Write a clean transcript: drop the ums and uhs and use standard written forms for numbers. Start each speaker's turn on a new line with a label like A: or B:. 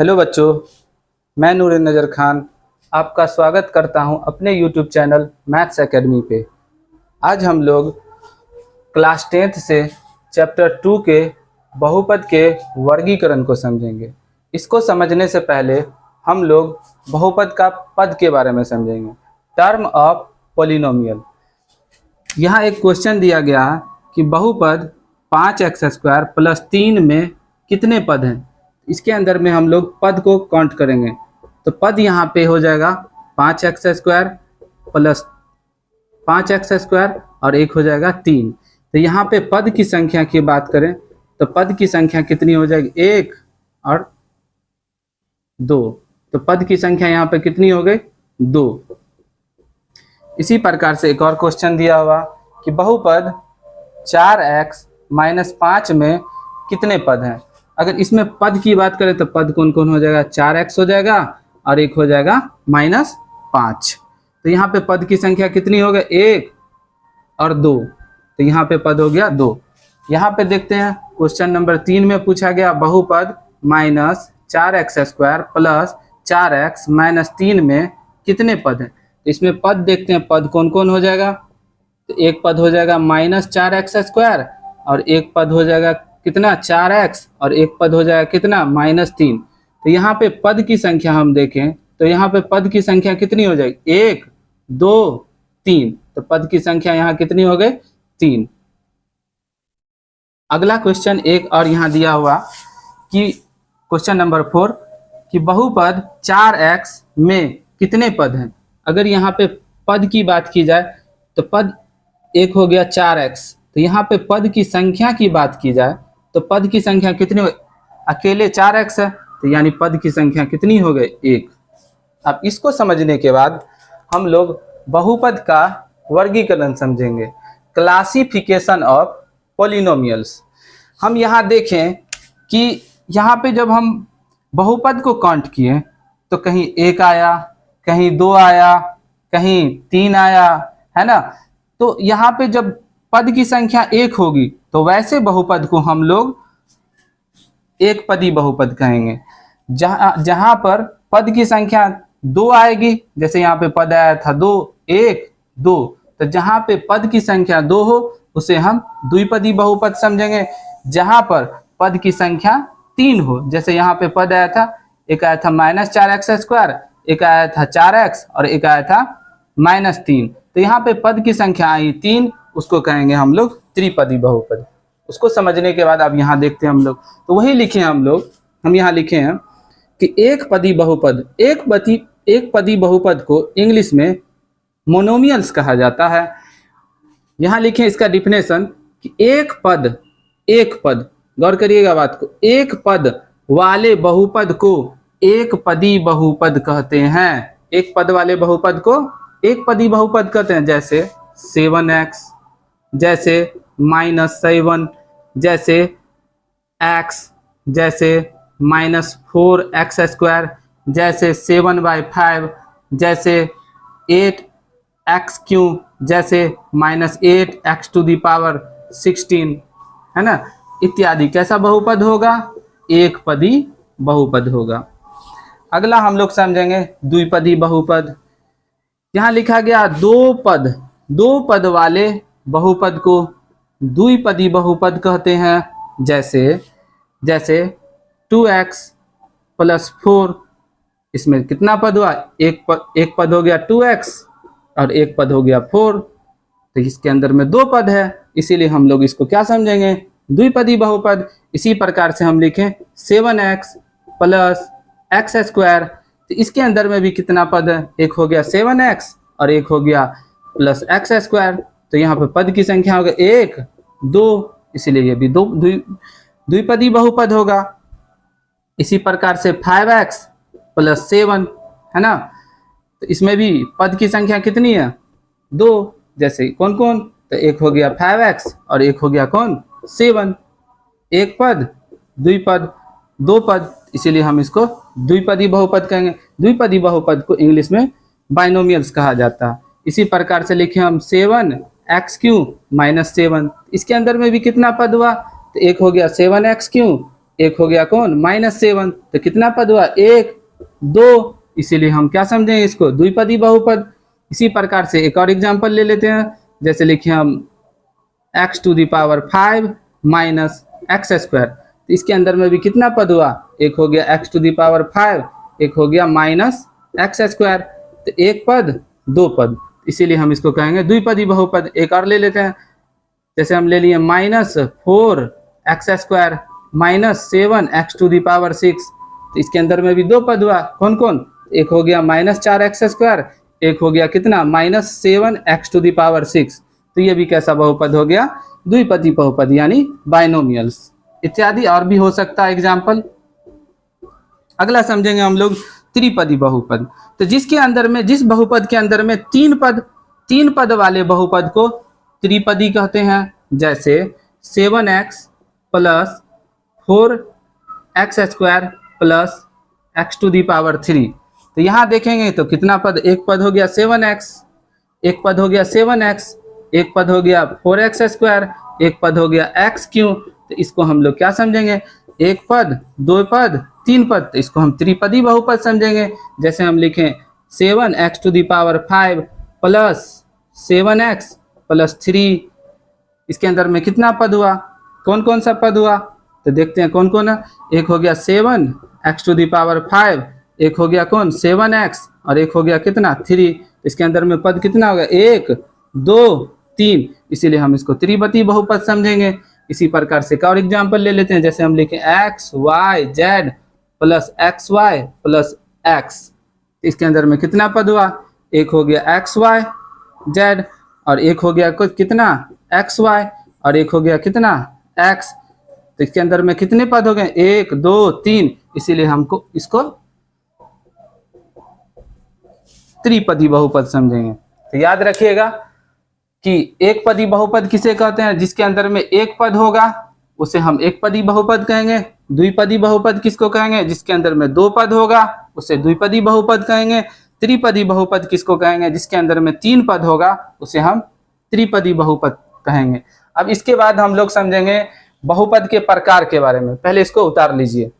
A: Hello बच्चों, मैं नूर नज़र खान आपका स्वागत करता हूं अपने यूट्यूब चैनल मैथ्स एकेडमी पे। आज हम लोग क्लास 10th से चैप्टर 2 के बहुपद के वर्गीकरण को समझेंगे। इसको समझने से पहले हम लोग बहुपद का पद के बारे में समझेंगे, टर्म ऑफ पॉलिनोमियल। यहाँ एक क्वेश्चन दिया गया है कि बहुपद 5x² + 3 में कितने पद हैं। इसके अंदर में हम लोग पद को काउंट करेंगे, तो पद यहाँ पे हो जाएगा 5x² + 5x² और एक हो जाएगा 3। तो यहाँ पे पद की संख्या की बात करें तो पद की संख्या कितनी हो जाएगी, 1 और 2। तो पद की संख्या यहाँ पे कितनी हो गई, 2। इसी प्रकार से एक और क्वेश्चन दिया हुआ कि बहुपद 4x - 5 में कितने पद हैं। अगर इसमें पद की बात करें तो पद कौन कौन हो जाएगा, 4x हो जाएगा और एक हो जाएगा -5। तो यहाँ पे पद की संख्या कितनी हो गई, 1 और 2। तो यहाँ पे पद हो गया 2। यहाँ पे देखते हैं क्वेश्चन नंबर 3 में पूछा गया बहुपद -4x² + 4x - 3 में कितने पद हैं। तो इसमें पद देखते हैं, पद कौन कौन हो जाएगा। तो एक पद हो जाएगा -4x² और एक पद हो जाएगा कितना, 4x और एक पद हो जाएगा कितना, -3। तो यहाँ पे पद की संख्या हम देखें तो यहाँ पे पद की संख्या कितनी हो जाएगी, 1 2 3। तो पद की संख्या यहाँ कितनी हो गई, 3। अगला क्वेश्चन एक और यहाँ दिया हुआ कि क्वेश्चन नंबर 4 कि बहुपद 4x में कितने पद हैं। अगर यहाँ पे पद की बात की जाए तो पद एक हो गया 4x। तो यहाँ पे पद की संख्या की बात की जाए तो पद की संख्या कितनी हो, अकेले 4x है तो यानी पद की संख्या कितनी हो गई, 1। अब इसको समझने के बाद हम लोग बहुपद का वर्गीकरण समझेंगे, क्लासिफिकेशन ऑफ पॉलिनोमियल्स। हम यहाँ देखें कि यहाँ पे जब हम बहुपद को काउंट किए तो कहीं 1 आया, कहीं 2 आया, कहीं 3 आया, है ना। तो यहाँ पे जब पद की संख्या 1 होगी तो वैसे बहुपद को हम लोग एक पदी बहुपद कहेंगे। जहाँ पर पद की संख्या 2 आएगी, जैसे यहाँ पे पद आया था 2 1 2, तो जहाँ पे पद की संख्या 2 हो उसे हम द्विपदी बहुपद समझेंगे। जहाँ पर पद की संख्या 3 हो, जैसे यहाँ पे पद आया था, एक आया था -4x², एक आया था 4x और एक आया था -3। तो यहाँ पे पद की संख्या आई 3, उसको कहेंगे हम लोग त्रिपदी बहुपद। उसको समझने के बाद अब यहाँ देखते हैं हम लोग, तो वही लिखे हम यहाँ लिखे हैं कि एक पदी बहुपद को इंग्लिश में मोनोमियल्स कहा जाता है। यहाँ लिखे इसका डिफिनेशन कि एक पद, गौर करिएगा बात को, एक पद वाले बहुपद को एक पदी बहुपद कहते हैं। एक पद वाले बहुपद को एक पदी बहुपद कहते हैं, जैसे 7x, जैसे -7, जैसे x, जैसे -4x², जैसे 7/5, जैसे 8x³, जैसे -8x⁴ है ना, इत्यादि। कैसा बहुपद होगा, एक पदी बहुपद होगा। अगला हम लोग समझेंगे द्विपदी बहुपद। यहाँ लिखा गया दो पद वाले बहुपद को द्विपदी बहुपद कहते हैं। जैसे 2x + 4, इसमें कितना पद हुआ, एक पद हो गया 2x और एक पद हो गया 4। तो इसके अंदर में 2 पद है, इसीलिए हम लोग इसको क्या समझेंगे, द्विपदी बहुपद। इसी प्रकार से हम लिखें 7x + x², तो इसके अंदर में भी कितना पद है, एक हो गया 7x और एक हो गया +x²। तो यहाँ पे पद की संख्या होगा 1 2, इसीलिए ये भी द्विपदी बहुपद होगा। इसी प्रकार से 5x + 7 है ना, तो इसमें भी पद की संख्या कितनी है, 2। जैसे कौन कौन, तो एक हो गया 5x और एक हो गया कौन, 7। एक पद, द्विपद, 2 पद, इसीलिए हम इसको द्विपदी बहुपद कहेंगे। द्विपदी बहुपद को इंग्लिश में बाइनोमियल्स कहा जाता है। इसी प्रकार से लिखे हम 7x³ - 7, इसके अंदर में भी कितना पद हुआ, तो एक हो गया 7x³, एक हो गया कौन -7, तो कितना पद हुआ 1 2, इसीलिए हम क्या समझेंगे इसको द्विपदी बहुपद। इसी प्रकार से एक और एग्जांपल ले लेते हैं, जैसे लिखिए हम x⁵ माइनस x², तो इसके अंदर में भी कितना पद हुआ, एक हो गया x⁵, एक हो गया -x², तो एक पद दो पद, इसीलिए हम इसको कहेंगे द्विपदी बहुपद। एक और ले लेते हैं, जैसे हम ले लिए -4x² माइनस 7x⁵, तो इसके अंदर में भी दो पद हुआ, कौन कौन, एक हो गया -4x², एक हो गया कितना -7x⁵, तो ये भी कैसा बहुपद हो गया द्विपदी बहुपद यानी बाइनोमियल्स। इत्यादि और भी हो सकता है एग्जाम्पल। अगला समझेंगे हम लोग त्रिपदी बहुपद। तो जिसके अंदर में जिस बहुपद के अंदर में तीन पद वाले बहुपद को त्रिपदी कहते हैं, जैसे 7x plus 4x² plus x⁵, तो यहाँ देखेंगे तो कितना पद, एक पद हो गया 7x, एक पद हो गया 7x, एक पद हो गया 4x², एक पद हो गया x³, तो इसको हम लोग क्या समझेंगे, एक पद दो पद तीन पद, तो इसको हम त्रिपदी बहुपद समझेंगे। जैसे हम लिखें 7x⁵ प्लस 7x प्लस 3, इसके अंदर में कितना पद हुआ, कौन कौन सा पद हुआ, तो देखते हैं कौन कौन है। एक हो गया 7x⁵, एक हो गया कौन 7x, और एक हो गया कितना 3, इसके अंदर में पद कितना होगा 1 2 3, इसीलिए हम इसको त्रिपदी बहुपद समझेंगे। इसी प्रकार से एक और एग्जाम्पल ले लेते हैं, जैसे हम लिखें xyz plus xy plus x, इसके अंदर में कितना पद हुआ, एक हो गया xyz, और एक हो गया कुछ कितना xy, और एक हो गया कितना x, तो इसके अंदर में कितने पद हो गए 1 2 3, इसीलिए हमको इसको त्रिपदी बहुपद समझेंगे। तो याद रखिएगा कि एक पदी बहुपद किसे कहते हैं, जिसके अंदर में एक पद होगा उसे हम एक पदी बहुपद कहेंगे। द्विपदी बहुपद किसको कहेंगे, जिसके अंदर में दो पद होगा उसे द्विपदी बहुपद कहेंगे। त्रिपदी बहुपद किसको कहेंगे, जिसके अंदर में तीन पद होगा उसे हम त्रिपदी बहुपद कहेंगे। अब इसके बाद हम लोग समझेंगे बहुपद के प्रकार के बारे में। पहले इसको उतार लीजिए।